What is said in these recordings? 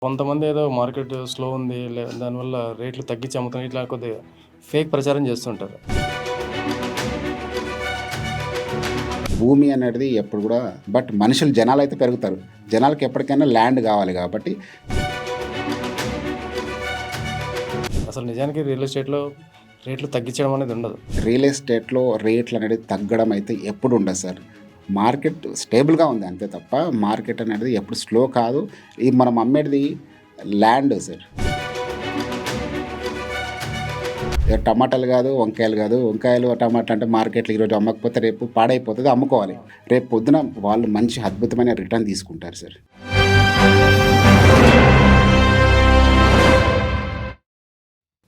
కొంతమంది ఏదో market slow ఉంది. దానివల్ల రేట్లు తగ్గించి అమ్ముతున్నాయి. ఇట్లా కొద్దిగా ఫేక్ ప్రచారం చేస్తుంటారు. భూమి అనేది ఎప్పుడు కూడా మనుషులు జనాలైతే పెరుగుతారు. జనాలకి ఎప్పటికైనా ల్యాండ్ కావాలి కాబట్టి అసలు నిజానికి రియల్ ఎస్టేట్‌లో రేట్లు తగ్గించడం అనేది ఉండదు. రియల్ ఎస్టేట్‌లో రేట్లు అనేది తగ్గడం అయితే ఎప్పుడు ఉండదు సార్. మార్కెట్ స్టేబుల్‌గా ఉంది అంతే తప్ప మార్కెట్ అనేది ఎప్పుడు స్లో కాదు. ఇది మనం అమ్మేది ల్యాండ్ సార్. టమాటాలు కాదు, వంకాయలు కాదు. వంకాయలు, టమాటా అంటే మార్కెట్‌లో ఈరోజు అమ్మకపోతే రేపు పాడైపోతది, అమ్ముకోవాలి. రేపు పొద్దున వాళ్ళు మంచి అద్భుతమైన రిటర్న్ తీసుకుంటారు సార్.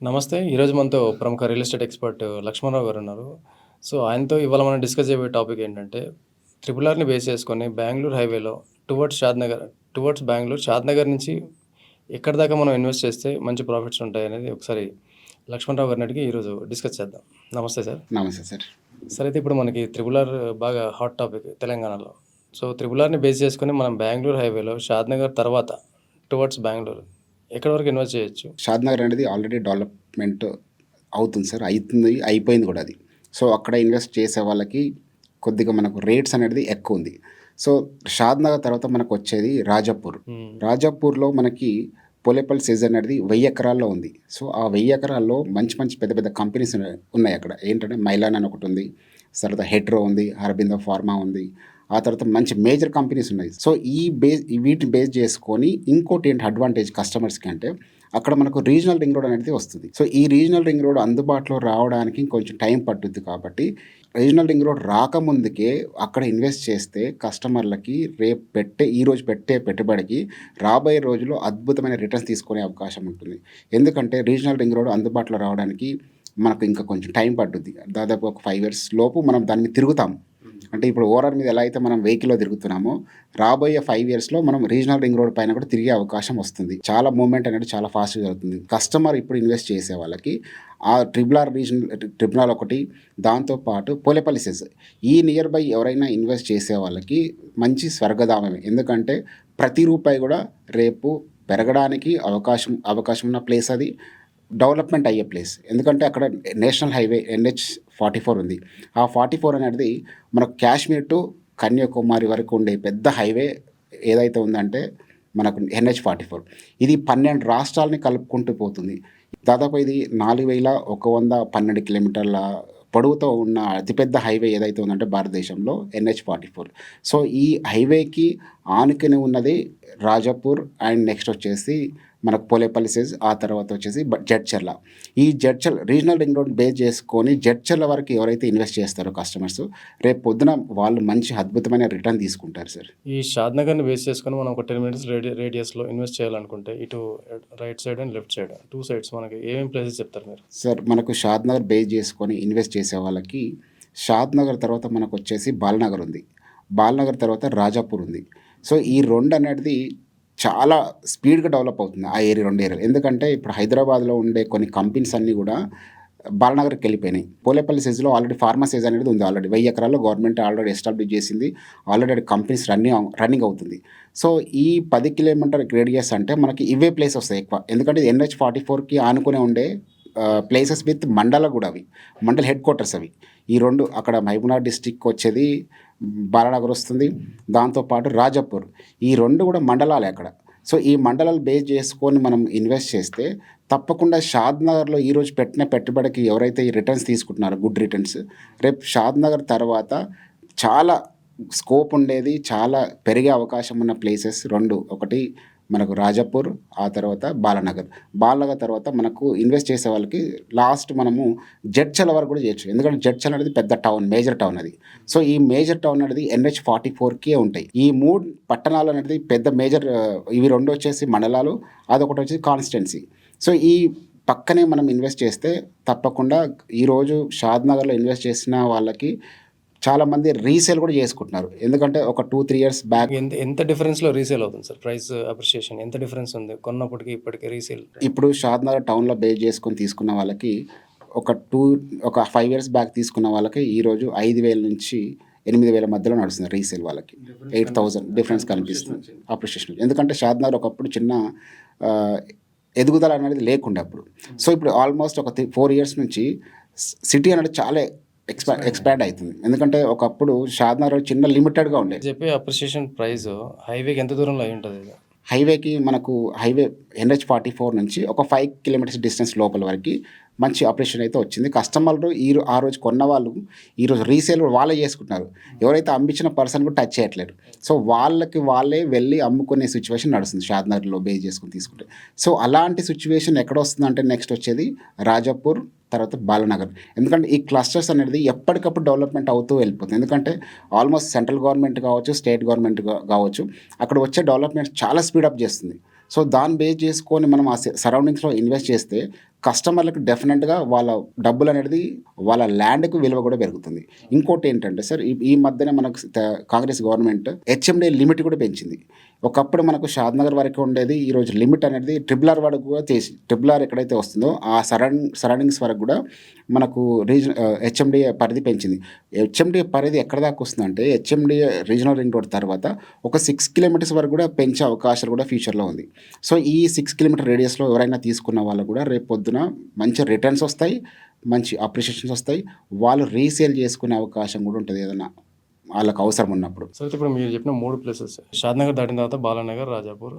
నమస్తే. ఈరోజు మనతో ప్రముఖ రియల్ ఎస్టేట్ ఎక్స్పర్ట్ లక్ష్మణరావు గారు ఉన్నారు. సో, ఆయనతో ఇవాళ మనం డిస్కస్ చేయబోయే టాపిక్ ఏంటంటే, ట్రిపుల్ ఆర్‌ని బేస్ చేసుకొని బెంగుళూరు హైవేలో టువర్డ్స్ బెంగుళూరు షాద్‌నగర్ నుంచి ఎక్కడి దాకా మనం ఇన్వెస్ట్ చేస్తే మంచి ప్రాఫిట్స్ ఉంటాయనేది ఒకసారి లక్ష్మణరావు గారిని అడిగి ఈరోజు డిస్కస్ చేద్దాం. నమస్తే సార్. నమస్తే సార్. సార్, అయితే ఇప్పుడు మనకి త్రిపుల్ ఆర్ బాగా హాట్ టాపిక్ తెలంగాణలో. సో, త్రిపుల్ ఆర్‌ని బేస్ చేసుకొని మనం బెంగుళూరు హైవేలో షాద్‌నగర్ తర్వాత టువర్డ్స్ బెంగుళూరు ఎక్కడి వరకు ఇన్వెస్ట్ చేయొచ్చు? షాద్‌నగర్ అనేది ఆల్రెడీ డెవలప్‌మెంట్ అవుతుంది సార్. అయిపోయింది కూడా అది. సో, అక్కడ ఇన్వెస్ట్ చేసే వాళ్ళకి కొద్దిగా మనకు రేట్స్ అనేది ఎక్కువ ఉంది. సో, షాద్‌నగర్ తర్వాత మనకు వచ్చేది రాజాపూర్. రాజాపూర్‌లో మనకి పోలేపల్లి సీజన్ అనేది 1000 ఎకరాల్లో ఉంది. సో, ఆ 1000 ఎకరాల్లో మంచి పెద్ద పెద్ద కంపెనీస్ ఉన్నాయి అక్కడ. ఏంటంటే మైలాన్ అని ఒకటి ఉంది. తర్వాత హెట్రో ఉంది, అరబిందో ఫార్మా ఉంది. ఆ తర్వాత మంచి మేజర్ కంపెనీస్ ఉన్నాయి. సో, వీటిని బేస్ చేసుకొని ఇంకోటి ఏంటి అడ్వాంటేజ్ కస్టమర్స్కి అంటే అక్కడ మనకు రీజనల్ రింగ్ రోడ్ అనేది వస్తుంది. సో, ఈ రీజనల్ రింగ్ రోడ్ అందుబాటులో రావడానికి కొంచెం టైం పట్టుద్ది కాబట్టి రీజనల్ రింగ్ రోడ్ రాకముందుకే అక్కడ ఇన్వెస్ట్ చేస్తే కస్టమర్లకి ఈరోజు పెట్టే పెట్టుబడికి రాబోయే రోజుల్లో అద్భుతమైన రిటర్న్స్ తీసుకునే అవకాశం ఉంటుంది. ఎందుకంటే రీజనల్ రింగ్ రోడ్ అందుబాటులో రావడానికి మనకు ఇంకా కొంచెం టైం పట్టుద్ది. దాదాపు ఒక 5 years లోపు మనం దాన్ని తిరుగుతాం. అంటే ఇప్పుడు ఓఆర్ఆర్ మీద ఎలా అయితే మనం వెహికల్లో తిరుగుతున్నామో రాబోయే 5 yearsలో మనం రీజనల్ రింగ్ రోడ్ పైన కూడా తిరిగే అవకాశం వస్తుంది. చాలా మూవ్మెంట్ అనేది చాలా ఫాస్ట్గా జరుగుతుంది. కస్టమర్ ఇప్పుడు ఇన్వెస్ట్ చేసే వాళ్ళకి ఆ ట్రిపుల్ ఆర్ ఒకటి, దాంతోపాటు పోలేపల్లి సెజ్ ఈ నియర్ బై ఎవరైనా ఇన్వెస్ట్ చేసే వాళ్ళకి మంచి స్వర్గధామమే. ఎందుకంటే ప్రతి రూపాయి కూడా రేపు పెరగడానికి అవకాశం ఉన్న ప్లేస్ అది. డెవలప్మెంట్ అయ్యే ప్లేస్. ఎందుకంటే అక్కడ నేషనల్ హైవే NH-44 ఉంది. ఆ 44 అనేది మనకు కాశ్మీర్ టు కన్యాకుమారి వరకు ఉండే పెద్ద హైవే ఏదైతే ఉందంటే మనకు NH-44. ఇది 12 రాష్ట్రాలని కలుపుకుంటూ పోతుంది. దాదాపు ఇది 4112 కిలోమీటర్ల పొడవుతో ఉన్న అతిపెద్ద హైవే ఏదైతే ఉందంటే భారతదేశంలో NH-44. సో, ఈ హైవేకి ఆనుకుని ఉన్నది రాజాపూర్ అండ్ నెక్స్ట్ వచ్చేసి మనకు పోలేపల్లి సెజ్, ఆ తర్వాత వచ్చేసి జడ్చర్ల. ఈ Jadcherla regional ring road base చేసుకొని జడ్చర్ల వరకు ఎవరైతే ఇన్వెస్ట్ చేస్తారో కస్టమర్స్ రేపు పొద్దున వాళ్ళు మంచి అద్భుతమైన రిటర్న్ తీసుకుంటారు సార్. ఈ షాద్‌నగర్‌ని బేస్ చేసుకొని మనం ఒక 10 minutes రేడియస్‌లో ఇన్వెస్ట్ చేయాలనుకుంటే ఇటు right side and left side 2 sides మనకి ఏమేం ప్లేసెస్ చెప్తారు మీరు? సార్, మనకు షాద్‌నగర్ బేస్ చేసుకొని ఇన్వెస్ట్ చేసే వాళ్ళకి షాద్‌నగర్ తర్వాత మనకు వచ్చేసి బాల్నగర్ ఉంది. బాల్నగర్ తర్వాత రాజాపూర్ ఉంది. సో, ఈ 2 అనేది చాలా స్పీడ్గా డెవలప్ అవుతుంది ఆ 2 ఏరియాలు. ఎందుకంటే ఇప్పుడు హైదరాబాద్లో ఉండే కొన్ని కంపెనీస్ అన్నీ కూడా బాలనగర్కి వెళ్ళిపోయినాయి. పోలేపల్లి సెజ్లో ఆల్రెడీ ఫార్మా సెజ్ అనేది ఉంది. ఆల్రెడీ 1000 ఎకరాల్లో గవర్నమెంట్ ఆల్రెడీ ఎస్టాబ్లిష్ చేసింది. ఆల్రెడీ కంపెనీస్ రన్నింగ్ అవుతుంది. సో, ఈ 10 కిలోమీటర్ రేడియస్ అంటే మనకి ఇవే ప్లేస్ వస్తాయి ఎక్కువ. ఎందుకంటే NH-44కి ఆనుకునే ఉండే ప్లేసెస్ విత్ మండల కూడా అవి మండల్ హెడ్ క్వార్టర్స్ అవి. ఈ 2 అక్కడ మహబూబ్‌నగర్ డిస్టిక్ వచ్చేది బాలానగర్ వస్తుంది. దాంతోపాటు రాజాపూర్, ఈ 2 కూడా మండలాలే అక్కడ. సో, ఈ మండలాలు బేస్ చేసుకొని మనం ఇన్వెస్ట్ చేస్తే తప్పకుండా షాద్‌నగర్లో ఈరోజు పెట్టిన పెట్టుబడికి ఎవరైతే ఈ రిటర్న్స్ తీసుకుంటున్నారో గుడ్ రిటర్న్స్, రేపు షాద్‌నగర్ తర్వాత చాలా స్కోప్ ఉండేది, చాలా పెరిగే అవకాశం ఉన్న ప్లేసెస్ 2. ఒకటి మనకు రాజాపూర్, ఆ తర్వాత బాలనగర్ తర్వాత మనకు ఇన్వెస్ట్ చేసే వాళ్ళకి లాస్ట్ మనము జడ్చర్ల వరకు కూడా చేయొచ్చు. ఎందుకంటే జడ్చర్ల అనేది పెద్ద టౌన్, మేజర్ టౌన్ అది. సో, ఈ మేజర్ టౌన్ అనేది NH-44కే ఉంటాయి. ఈ 3 పట్టణాలు అనేది పెద్ద మేజర్. ఇవి 2 వచ్చేసి మండలాలు, అదొకటి వచ్చేసి కాన్స్టిట్యున్సీ. సో, ఈ పక్కనే మనం ఇన్వెస్ట్ చేస్తే తప్పకుండా ఈరోజు షాద్‌నగర్లో ఇన్వెస్ట్ చేసిన వాళ్ళకి చాలామంది రీసేల్ కూడా చేసుకుంటున్నారు. ఎందుకంటే ఒక 2-3 years బ్యాక్ ఎంత డిఫరెన్స్‌లో రీసేల్ అవుతుంది సార్? ప్రైస్ అప్రిషియేషన్ ఎంత డిఫరెన్స్ ఉంది కొన్నప్పటికి ఇప్పటికి రీసేల్? ఇప్పుడు షాద్‌నగర్ టౌన్లో బేస్ చేసుకొని తీసుకున్న వాళ్ళకి ఒక 5 years బ్యాక్ తీసుకున్న వాళ్ళకి ఈరోజు 5,000 నుంచి 8,000 మధ్యలో నడుస్తుంది రీసేల్ వాళ్ళకి. 8,000 డిఫరెన్స్ కనిపిస్తుంది అప్రిషియేషన్. ఎందుకంటే షాద్‌నగర్ ఒకప్పుడు చిన్న ఎదుగుదల అనేది లేకుండే అప్పుడు. సో ఇప్పుడు ఆల్మోస్ట్ ఒక 4 ఇయర్స్ నుంచి సిటీ అనేది చాలా ఎక్స్పాండ్ అవుతుంది. ఎందుకంటే ఒకప్పుడు షాద్నగర్ చిన్న లిమిటెడ్గా ఉండేది. చెప్పి అప్రిషియేషన్ ప్రైస్ హైవేకి ఎంత దూరంలో అయి ఉంటుంది ఇది? హైవేకి మనకు హైవే NH-44 నుంచి ఒక 5 కిలోమీటర్స్ డిస్టెన్స్ లోపల వరకు మంచి అప్రిషియేషన్ అయితే వచ్చింది. కస్టమర్లు ఆ రోజు కొన్న వాళ్ళు ఈరోజు రీసేల్ వాళ్ళే చేసుకుంటున్నారు. ఎవరైతే అమ్మించిన పర్సన్ కూడా టచ్ చేయట్లేదు. సో వాళ్ళే వెళ్ళి అమ్ముకునే సిచ్యువేషన్ నడుస్తుంది షాద్నగర్లో బేస్ చేసుకుని తీసుకుంటే. సో అలాంటి సిచ్యువేషన్ ఎక్కడ వస్తుందంటే నెక్స్ట్ వచ్చేది రాజాపూర్, తర్వాత బాలానగర్. ఎందుకంటే ఈ క్లస్టర్స్ అనేది ఎప్పటికప్పుడు డెవలప్మెంట్ అవుతూ వెళ్ళిపోతుంది. ఎందుకంటే ఆల్మోస్ట్ సెంట్రల్ గవర్నమెంట్ కావచ్చు, స్టేట్ గవర్నమెంట్ కావచ్చు, అక్కడ వచ్చే డెవలప్మెంట్ చాలా స్పీడప్ చేస్తుంది. సో దాన్ని బేస్ చేసుకొని మనం ఆ సరౌండింగ్స్లో ఇన్వెస్ట్ చేస్తే కస్టమర్లకు డెఫినెట్గా వాళ్ళ డబ్బులు అనేది వాళ్ళ ల్యాండ్కు విలువ కూడా పెరుగుతుంది. ఇంకోటి ఏంటంటే సార్, ఈ మధ్యన మనకు కాంగ్రెస్ గవర్నమెంట్ HMD లిమిట్ కూడా పెంచింది. ఒకప్పుడు మనకు షాద్నగర్ వరకు ఉండేది, ఈరోజు లిమిట్ అనేది RRR వరకు కూడా చేసి, RRR ఎక్కడైతే వస్తుందో ఆ సరౌండింగ్స్ వరకు కూడా మనకు HMD పరిధి పెంచింది. HMD పరిధి ఎక్కడ దాకా వస్తుందంటే HMD రీజనల్ రింగ్ రోడ్ తర్వాత ఒక 6 కిలోమీటర్స్ వరకు కూడా పెంచే అవకాశాలు కూడా ఫ్యూచర్లో ఉంది. సో ఈ 6 కిలోమీటర్ రేడియస్లో ఎవరైనా తీసుకున్న వాళ్ళు కూడా రేపు పొద్దున మంచి రిటర్న్స్ వస్తాయి, మంచి అప్రిషియేషన్స్ వస్తాయి, వాళ్ళు రీసేల్ చేసుకునే అవకాశం కూడా ఉంటుంది ఏదైనా వాళ్ళకు అవసరం ఉన్నప్పుడు. సో ఇప్పుడు మీరు చెప్పిన 3 ప్లేసెస్ షాద్నగర్ దాటిన తర్వాత బాలానగర్, రాజాపూర్,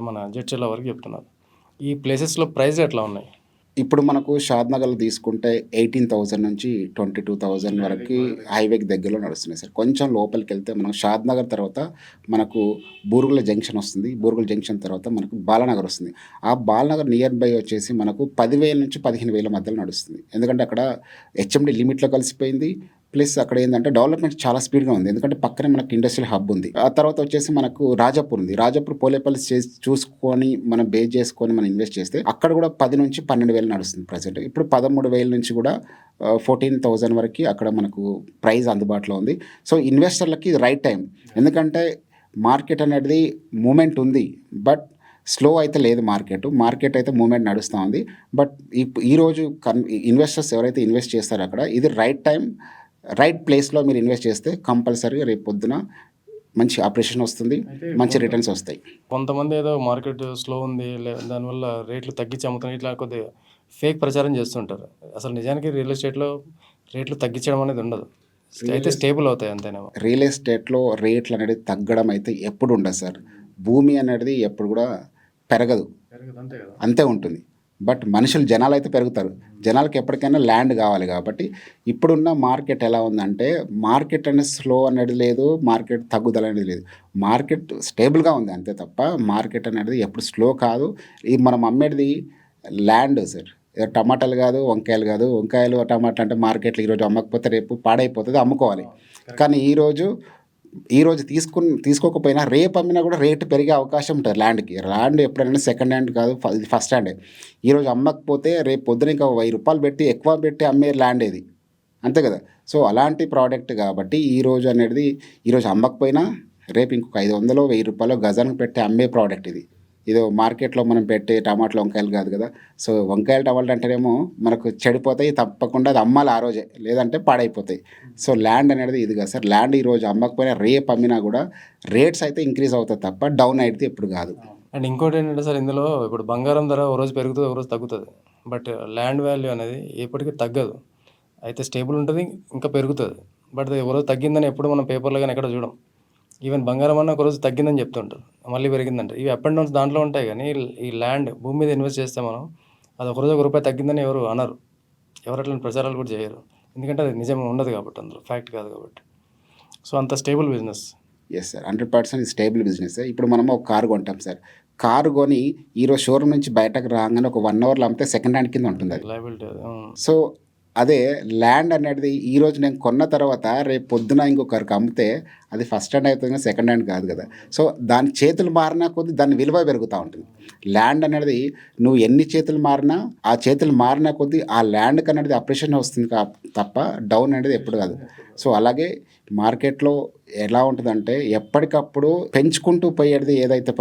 మన జడ్చర్ల వరకు చెప్తున్నారు. ఈ ప్లేసెస్లో ప్రైస్ ఎట్లా ఉన్నాయి? ఇప్పుడు మనకు షాద్నగర్లో తీసుకుంటే 18,000 నుంచి 22,000 వరకు హైవేకి దగ్గరలో నడుస్తున్నాయి సార్. కొంచెం లోపలికి వెళ్తే మనం షాద్నగర్ తర్వాత మనకు బూరుగుల జంక్షన్ వస్తుంది. బూరుగుల జంక్షన్ తర్వాత మనకు బాలానగర్ వస్తుంది. ఆ బాలానగర్ నియర్ బై వచ్చేసి మనకు 10,000 నుంచి 15,000 మధ్యలో నడుస్తుంది. ఎందుకంటే అక్కడ HMD లిమిట్లో కలిసిపోయింది. ప్లస్ అక్కడ ఏంటంటే డెవలప్మెంట్ చాలా స్పీడ్గా ఉంది. ఎందుకంటే పక్కనే మనకు ఇండస్ట్రియల్ హబ్ ఉంది. ఆ తర్వాత వచ్చేసి మనకు రాజాపూర్ ఉంది. రాజాపూర్ పోలేపల్లి చూసుకొని మనం బేస్ చేసుకొని మనం ఇన్వెస్ట్ చేస్తే అక్కడ కూడా 10 నుంచి 12,000 నడుస్తుంది ప్రజెంట్. ఇప్పుడు 13,000 నుంచి కూడా 14,000 వరకు అక్కడ మనకు ప్రైస్ అందుబాటులో ఉంది. సో ఇన్వెస్టర్లకి ఇది రైట్ టైం. ఎందుకంటే మార్కెట్ అనేది మూమెంట్ ఉంది, బట్ స్లో అయితే లేదు. మార్కెట్ అయితే మూమెంట్ నడుస్తూ ఉంది. బట్ ఈరోజు ఇన్వెస్టర్స్ ఎవరైతే ఇన్వెస్ట్ చేస్తారో అక్కడ ఇది రైట్ టైం, రైట్ ప్లేస్లో మీరు ఇన్వెస్ట్ చేస్తే కంపల్సరీగా రేపు పొద్దున మంచి ఆపరేషన్ వస్తుంది, మంచి రిటర్న్స్ వస్తాయి. కొంతమంది ఏదో మార్కెట్ స్లో ఉంది, దానివల్ల రేట్లు తగ్గించి అమ్ముతున్నారు, ఇట్లా కొద్దిగా ఫేక్ ప్రచారం చేస్తుంటారు. అసలు నిజానికి రియల్ ఎస్టేట్లో రేట్లు తగ్గించడం అనేది ఉండదు, అయితే స్టేబుల్ అవుతాయి అంతేనేమో. రియల్ ఎస్టేట్లో రేట్లు అనేది తగ్గడం అయితే ఎప్పుడు ఉండదు సార్. భూమి అనేది ఎప్పుడు కూడా పెరగదు, అంతే ఉంటుంది. బట్ జనాలు అయితే పెరుగుతారు. జనాలకు ఎప్పటికైనా ల్యాండ్ కావాలి. కాబట్టి ఇప్పుడున్న మార్కెట్ ఎలా ఉందంటే మార్కెట్ అనేది స్లో అనేది లేదు, మార్కెట్ తగ్గుదల అనేది లేదు. మార్కెట్ స్టేబుల్గా ఉంది అంతే తప్ప మార్కెట్ అనేది ఎప్పుడు స్లో కాదు. ఇది మనం అమ్మేది ల్యాండ్ సార్, టమాటాలు కాదు, వంకాయలు కాదు. వంకాయలు టమాటా అంటే మార్కెట్లో ఈరోజు అమ్మకపోతే రేపు పాడైపోతుంది, అమ్ముకోవాలి. కానీ ఈరోజు తీసుకోకపోయినా రేపు అమ్మినా కూడా రేటు పెరిగే అవకాశం ఉంటుంది ల్యాండ్కి. ల్యాండ్ ఎప్పుడైనా సెకండ్ హ్యాండ్ కాదు, ఇది ఫస్ట్ హ్యాండే. ఈరోజు అమ్మకపోతే రేపు పొద్దున ఇంకా 1,000 రూపాయలు పెట్టి ఎక్కువ పెట్టి అమ్మే ల్యాండ్ ఇది, అంతే కదా. సో అలాంటి ప్రోడక్ట్ కాబట్టి ఈరోజు అమ్మకపోయినా రేపు ఇంకొక 500, 1,000 రూపాయలు గజానికి పెట్టి అమ్మే ప్రోడక్ట్ ఇది. ఇదో మార్కెట్లో మనం పెట్టే టమాటాలు, వంకాయలు కాదు కదా. సో వంకాయలు, టమాటాలు అంటేనేమో మనకు చెడిపోతాయి, తప్పకుండా అది అమ్మాలి ఆ రోజే, లేదంటే పాడైపోతాయి. సో ల్యాండ్ అనేది ఇది కదా సార్. ల్యాండ్ ఈరోజు అమ్మకపోయినా రేపు అమ్మినా కూడా రేట్స్ అయితే ఇంక్రీజ్ అవుతుంది తప్ప డౌన్ అయితే ఎప్పుడు కాదు. అండ్ ఇంకోటి ఏంటంటే సార్, ఇందులో ఇప్పుడు బంగారం ధర ఒక రోజు పెరుగుతుంది, ఒక రోజు తగ్గుతుంది. బట్ ల్యాండ్ వాల్యూ అనేది ఎప్పటికీ తగ్గదు, అయితే స్టేబుల్ ఉంటుంది, ఇంకా పెరుగుతుంది. బట్ ఒక రోజు తగ్గిందని ఎప్పుడు మనం పేపర్లో కానీ ఎక్కడ చూడం. ఈవెన్ బంగారం అన్న ఒకరోజు తగ్గిందని చెప్తుంటారు, మళ్ళీ పెరిగిందంటారు. ఇవి అప్ అండ్ డౌన్స్ దాంట్లో ఉంటాయి. కానీ ఈ ల్యాండ్ భూమి మీద ఇన్వెస్ట్ చేస్తే మనం అది ఒకరోజు ₹1 తగ్గిందని ఎవరు అనరు, ఎవరు అట్లాంటి ప్రచారాలు కూడా చేయరు. ఎందుకంటే అది నిజం ఉండదు కాబట్టి, అందులో ఫ్యాక్ట్ కాదు కాబట్టి. సో అంత stable business. Yes sir, 100% stable business. ఇప్పుడు మనం ఒక కారు కొంటాం సార్. కారు కొని ఈరోజు షోరూమ్ నుంచి బయటకు రాగానే ఒక 1 అవర్లో అమ్మితే సెకండ్ హ్యాండ్ కింద ఉంటుంది అది. లయబిలిటీ. సో అదే ల్యాండ్ అనేది ఈరోజు నేను కొన్న తర్వాత రేపు పొద్దున ఇంకొకరికి అమ్మితే అది ఫస్ట్ హ్యాండ్ అవుతుంది, సెకండ్ హ్యాండ్ కాదు కదా. సో దాని చేతులు మారినా కొద్దీ దాని విలువ పెరుగుతూ ఉంటుంది. ల్యాండ్ అనేది నువ్వు ఎన్ని చేతులు మారినా ఆ చేతులు మారినా కొద్దీ ఆ ల్యాండ్కి అనేది అప్రిషియేషన్ వస్తుంది తప్ప డౌన్ అనేది ఎప్పుడు కాదు. సో అలాగే మార్కెట్లో ఎలా ఉంటుందంటే ఎప్పటికప్పుడు పెంచుకుంటూ పోయేది ఏదైతే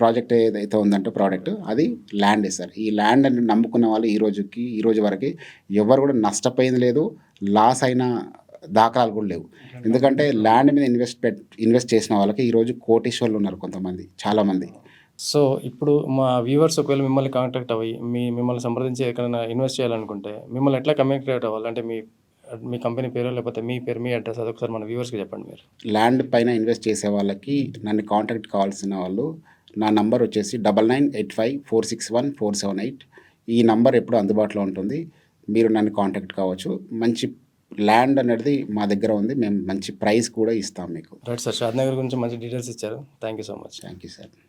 ప్రాజెక్ట్ ఏదైతే ఉందంటే ప్రోడక్ట్ అది ల్యాండే సార్. ఈ ల్యాండ్ అని నమ్ముకున్న వాళ్ళు ఈ రోజు వరకు ఎవరు కూడా నష్టపోయింది లేదు, లాస్ అయిన దాఖలాలు కూడా లేవు. ఎందుకంటే ల్యాండ్ మీద ఇన్వెస్ట్ చేసిన వాళ్ళకి ఈరోజు కోటీశ్వర్లు ఉన్నారు కొంతమంది, చాలామంది. సో, ఇప్పుడు మా వ్యూవర్స్ ఒకవేళ మిమ్మల్ని కాంటాక్ట్ అవ్వి, మిమ్మల్ని సంప్రదించి ఎక్కడైనా ఇన్వెస్ట్ చేయాలనుకుంటే, మిమ్మల్ని ఎట్లా కమ్యూనికేట్ అవ్వాలి? అంటే మీ కంపెనీ పేరో, లేకపోతే మీ పేరు, మీ అడ్రెస్ అదొకసారి మన వ్యూవర్స్‌కి చెప్పండి మీరు. ల్యాండ్ పైన ఇన్వెస్ట్ చేసే వాళ్ళకి నన్ను కాంటాక్ట్ కావాల్సిన వాళ్ళు నా నంబర్ వచ్చేసి 9985461478. ఈ నంబర్ ఎప్పుడు అందుబాటులో ఉంటుంది. మీరు నన్ను కాంటాక్ట్ కావచ్చు. మంచి ల్యాండ్ అనేది మా దగ్గర ఉంది. మేము మంచి ప్రైస్ కూడా ఇస్తాం మీకు. Right sir. షాద్ నగర్ గురించి మంచి డీటెయిల్స్ ఇచ్చారు. Thank you so much. Thank you sir.